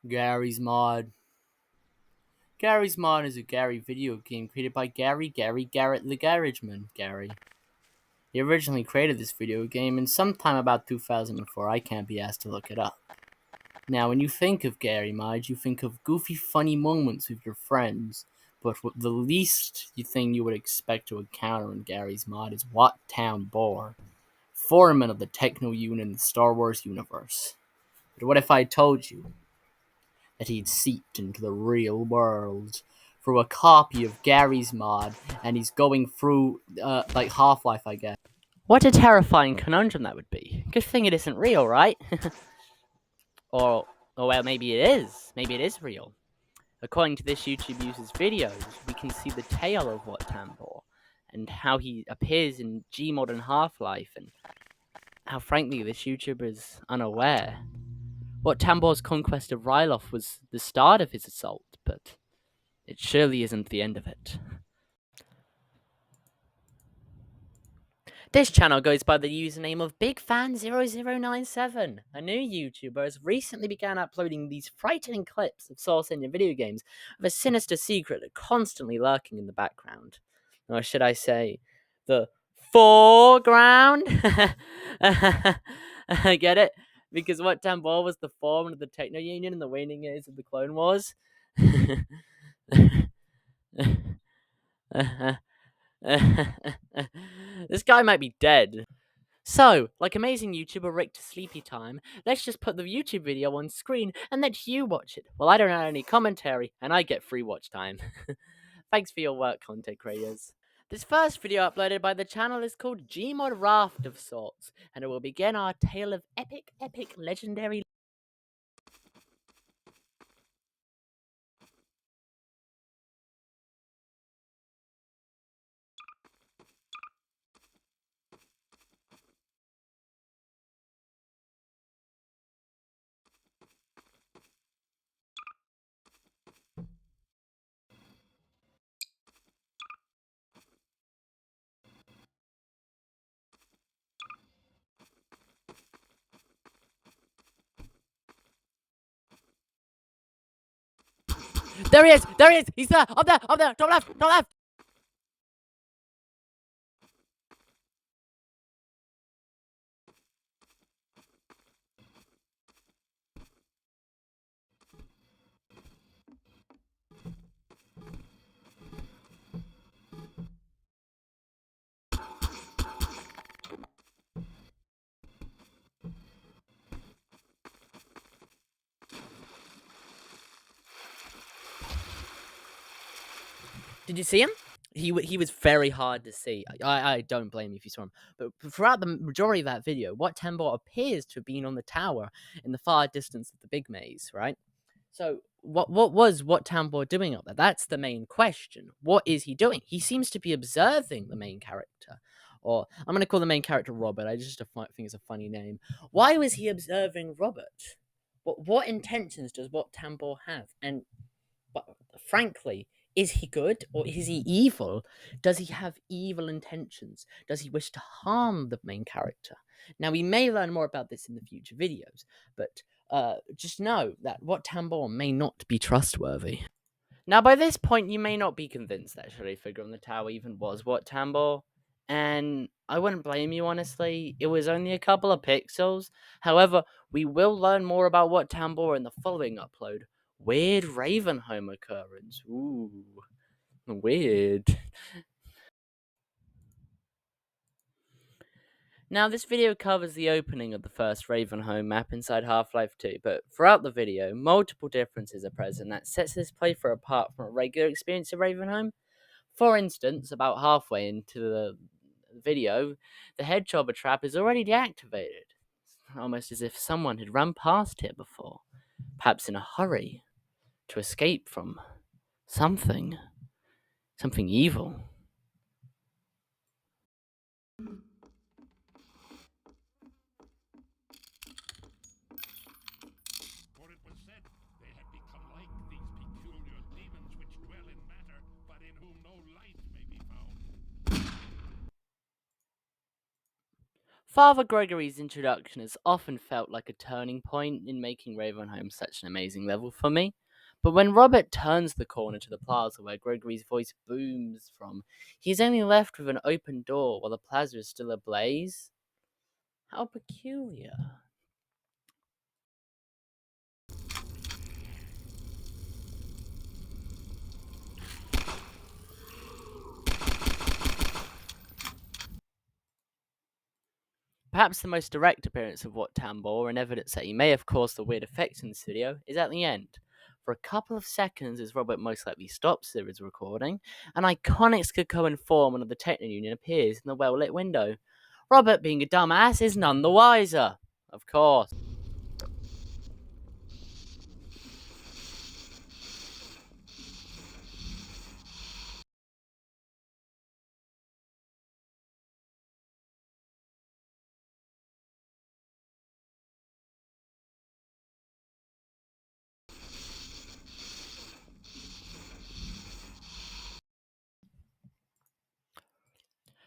Gary's Mod. Gary's Mod is a Gary video game created by Garrett the Garageman, Gary. He originally created this video game in sometime about 2004. I can't be asked to look it up. Now, when you think of Gary Mod, you think of goofy, funny moments with your friends. But the least thing you would expect to encounter in Gary's Mod is Tambor, foreman of the techno unit in the Star Wars universe. But what if I told you that he'd seeped into the real world through a copy of Gary's Mod, and he's going through, like Half-Life, I guess? What a terrifying conundrum that would be. Good thing it isn't real, right? or well, maybe it is. Maybe it is real. According to this YouTube user's videos, we can see the tale of What Tambor, and how he appears in Gmod and Half-Life, and how frankly this YouTuber is unaware. What Tambor's conquest of Ryloth was the start of his assault, but it surely isn't the end of it. This channel goes by the username of BigFan0097. A new YouTuber has recently begun uploading these frightening clips of Source Engine video games with a sinister secret constantly lurking in the background. Or should I say, the foreground? Get it? Because What Tambor was the foreman of the Techno Union in the waning years of the Clone Wars. This guy might be dead. So, like amazing YouTuber Rick to Sleepy Time, let's just put the YouTube video on screen and let you watch it. Well, I don't add any commentary, and I get free watch time. Thanks for your work, content creators. This first video uploaded by the channel is called Gmod Raft of Sorts, and it will begin our tale of epic, legendary... There he is! There he is! He's there! Up there! Up there! Top left! Top left! Did you see him? He was very hard to see. I don't blame you if you saw him. But throughout the majority of that video, What Tambor appears to have been on the tower in the far distance of the big maze, right? So what was What Tambor doing up there? That's the main question. What is he doing? He seems to be observing the main character. Or I'm going to call the main character Robert. I just think it's a funny name. Why was he observing Robert? What intentions does What Tambor have? And frankly, is he good or is he evil? Does he have evil intentions? Does he wish to harm the main character? Now, we may learn more about this in the future videos, but just know that What Tambor may not be trustworthy. Now, by this point, you may not be convinced that shadowy figure on the tower even was What Tambor, and I wouldn't blame you, honestly. It was only a couple of pixels. However, we will learn more about What Tambor in the following upload. Weird Ravenholm occurrence. Ooh, weird. Now, this video covers the opening of the first Ravenholm map inside Half-Life 2, but throughout the video, multiple differences are present that sets this playthrough apart from a regular experience of Ravenholm. For instance, about halfway into the video, the hedgehog trap is already deactivated, almost as if someone had run past here before, perhaps in a hurry to escape from something evil. For it was said they had become like these peculiar demons which dwell in matter, but in whom no light may be found. Father Gregory's introduction has often felt like a turning point in making Ravenholm such an amazing level for me. But when Robert turns the corner to the plaza where Gregory's voice booms from, he's only left with an open door while the plaza is still ablaze. How peculiar. Perhaps the most direct appearance of Wat Tambor and evidence that he may have caused the weird effects in the studio is at the end. For a couple of seconds, as Robert most likely stops his recording, an iconic Skakoan form of the Techno Union appears in the well-lit window. Robert, being a dumbass, is none the wiser. Of course.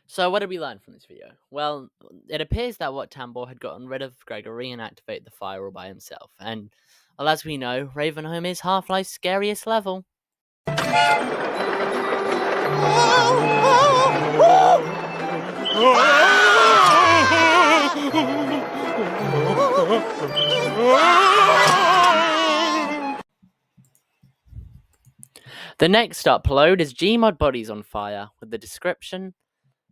So what did we learn from this video? Well, it appears that Wat Tambor had gotten rid of Gregory and activated the fire all by himself. And, well, as we know, Ravenholm is Half-Life's scariest level. The next upload is Gmod Bodies on Fire, with the description: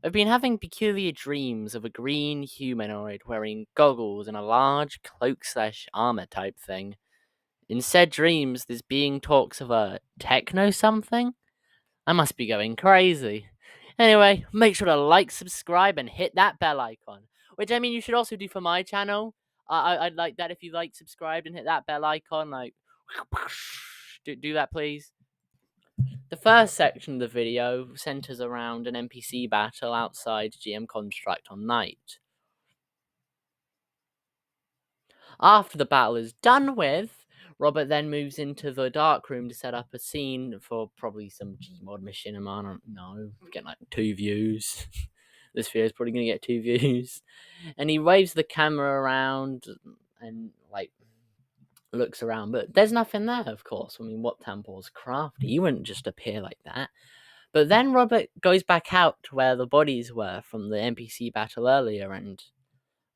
I've been having peculiar dreams of a green humanoid wearing goggles and a large cloak/armor type thing. In said dreams, this being talks of a techno something? I must be going crazy. Anyway, make sure to like, subscribe, and hit that bell icon. Which, I mean, you should also do for my channel. I'd like that if you like, subscribed, and hit that bell icon. Like, do that, please. The first section of the video centers around an NPC battle outside GM Construct on Night. After the battle is done with, Robert then moves into the dark room to set up a scene for probably some Gmod machinima. I don't know. Getting like 2 views. This video is probably going to get 2 views. And he waves the camera around and like looks around, but there's nothing there, of course. I mean, Wat Tambor's crafty. He wouldn't just appear like that. But then Robert goes back out to where the bodies were from the NPC battle earlier, and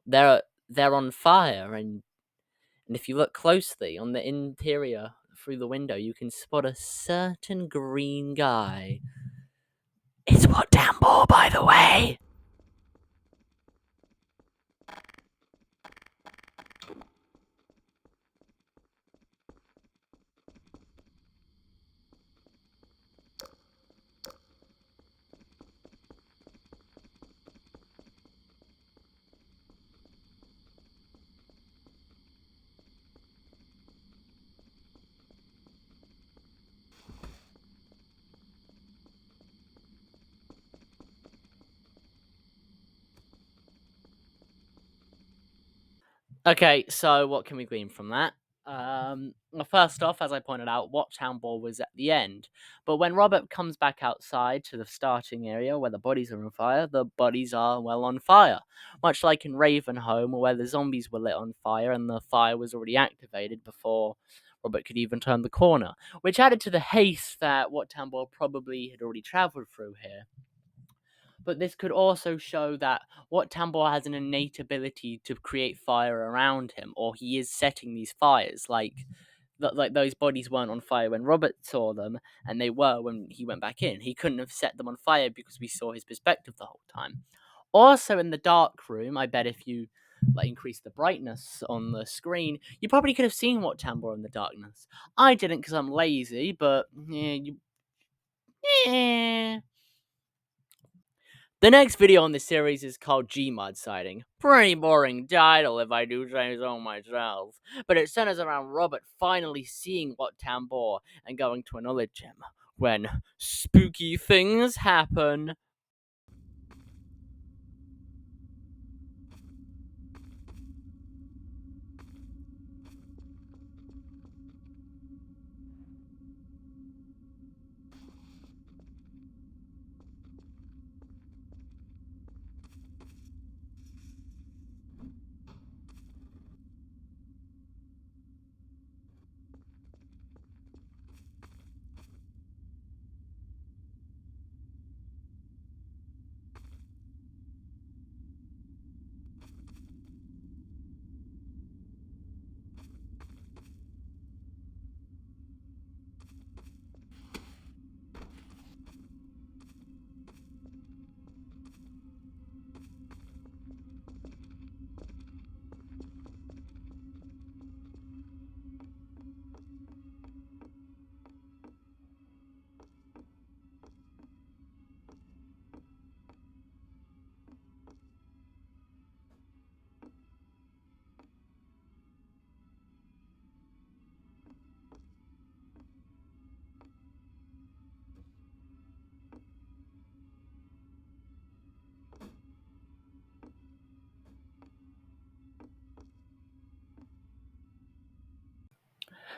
they're on fire. And if you look closely on the interior through the window, you can spot a certain green guy. It's Wat Tambor, by the way. Okay, so what can we glean from that? Well, first off, as I pointed out, Wat Tambor was at the end. But when Robert comes back outside to the starting area where the bodies are on fire, the bodies are, well, on fire. Much like in Ravenholm, where the zombies were lit on fire and the fire was already activated before Robert could even turn the corner, which added to the haste that Wat Tambor probably had already travelled through here. But this could also show that Wat Tambor has an innate ability to create fire around him, or he is setting these fires. Like those bodies weren't on fire when Robert saw them, and they were when he went back in. He couldn't have set them on fire because we saw his perspective the whole time. Also, in the dark room, I bet if you increase the brightness on the screen, you probably could have seen Wat Tambor in the darkness. I didn't because I'm lazy, but yeah. The next video on this series is called Gmod Sighting. Pretty boring title if I do say so myself. But it centers around Robert finally seeing Wat Tambor and going to acknowledge him when spooky things happen.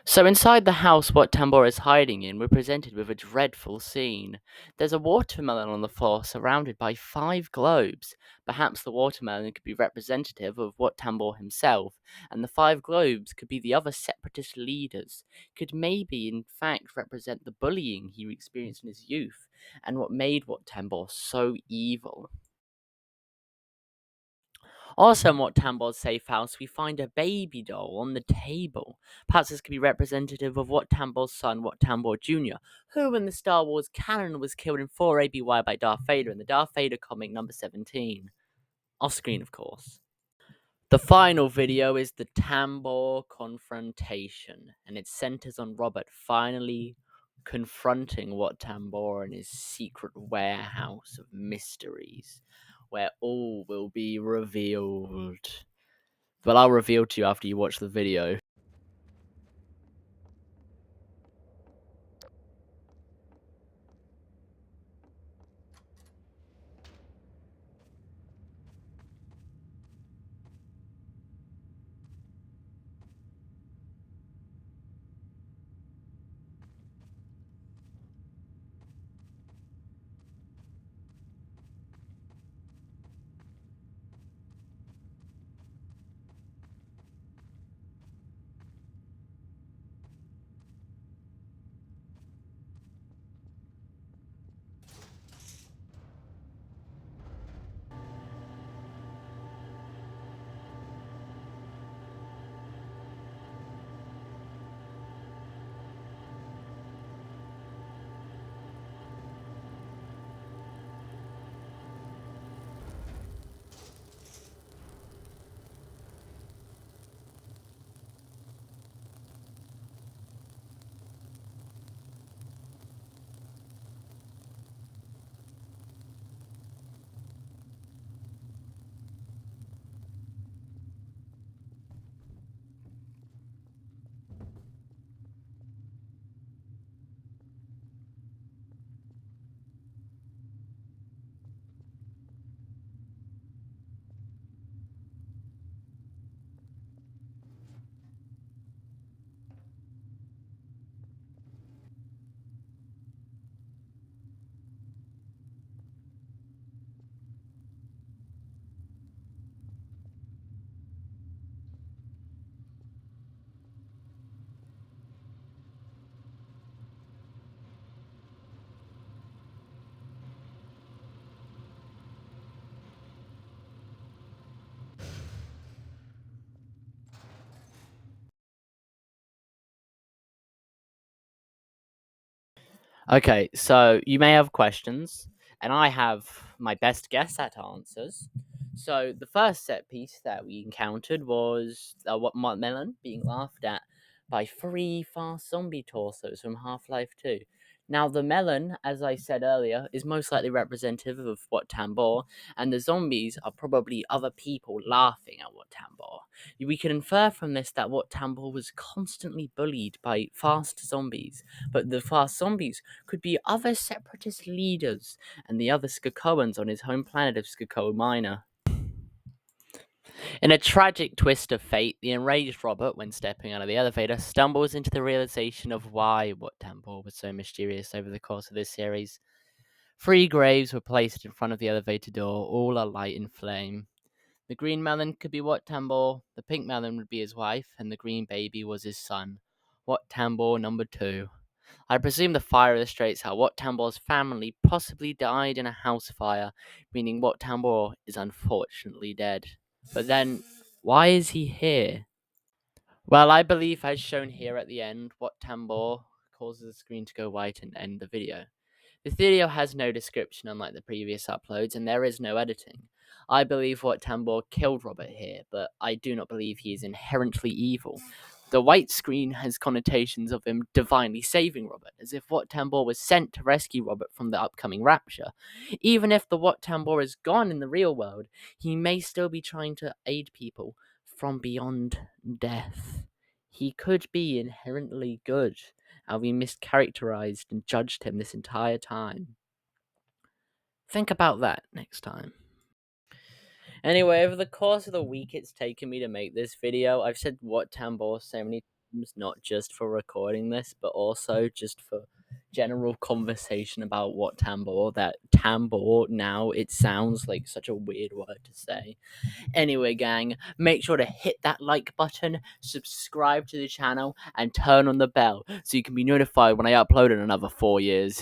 So inside the house what Tambor is hiding in, we're presented with a dreadful scene. There's a watermelon on the floor surrounded by 5 globes. Perhaps the watermelon could be representative of what Tambor himself, and the 5 globes could be the other separatist leaders, could maybe in fact represent the bullying he experienced in his youth, and what made what Tambor so evil. Also, in What Tambor's safe house, we find a baby doll on the table. Perhaps this could be representative of What Tambor's son, What Tambor Jr., who in the Star Wars canon was killed in 4 ABY by Darth Vader in the Darth Vader comic number 17. Off screen, of course. The final video is the Tambor confrontation, and it centers on Robert finally confronting Wat Tambor in his secret warehouse of mysteries, where all will be revealed. But I'll reveal to you after you watch the video. Okay, so you may have questions, and I have my best guess at answers. So the first set piece that we encountered was what Melon being laughed at by 3 fast zombie torsos from Half-Life 2. Now the melon, as I said earlier, is most likely representative of what Tambor, and the zombies are probably other people laughing at what Tambor. We can infer from this that what Tambor was constantly bullied by fast zombies, but the fast zombies could be other separatist leaders and the other Skakoans on his home planet of Skako Minor. In a tragic twist of fate, the enraged Robert, when stepping out of the elevator, stumbles into the realization of why Wat Tambor was so mysterious over the course of this series. 3 graves were placed in front of the elevator door, all alight in flame. The green melon could be Wat Tambor, the pink melon would be his wife, and the green baby was his son, Wat Tambor number 2. I presume the fire illustrates how Wat Tambor's family possibly died in a house fire, meaning Wat Tambor is unfortunately dead. But then, why is he here? Well, I believe, as shown here at the end, Wat Tambor causes the screen to go white and end the video. This video has no description unlike the previous uploads, and there is no editing. I believe Wat Tambor killed Robert here, but I do not believe he is inherently evil. The white screen has connotations of him divinely saving Robert, as if Wat Tambor was sent to rescue Robert from the upcoming rapture. Even if the Wat Tambor is gone in the real world, he may still be trying to aid people from beyond death. He could be inherently good, and we mischaracterized and judged him this entire time. Think about that next time. Anyway, over the course of the week it's taken me to make this video, I've said Wat Tambor so many not just for recording this, but also just for general conversation about what tambor. That tambor now, it sounds like such a weird word to say. Anyway, gang, make sure to hit that like button, subscribe to the channel, and turn on the bell so you can be notified when I upload in another 4 years.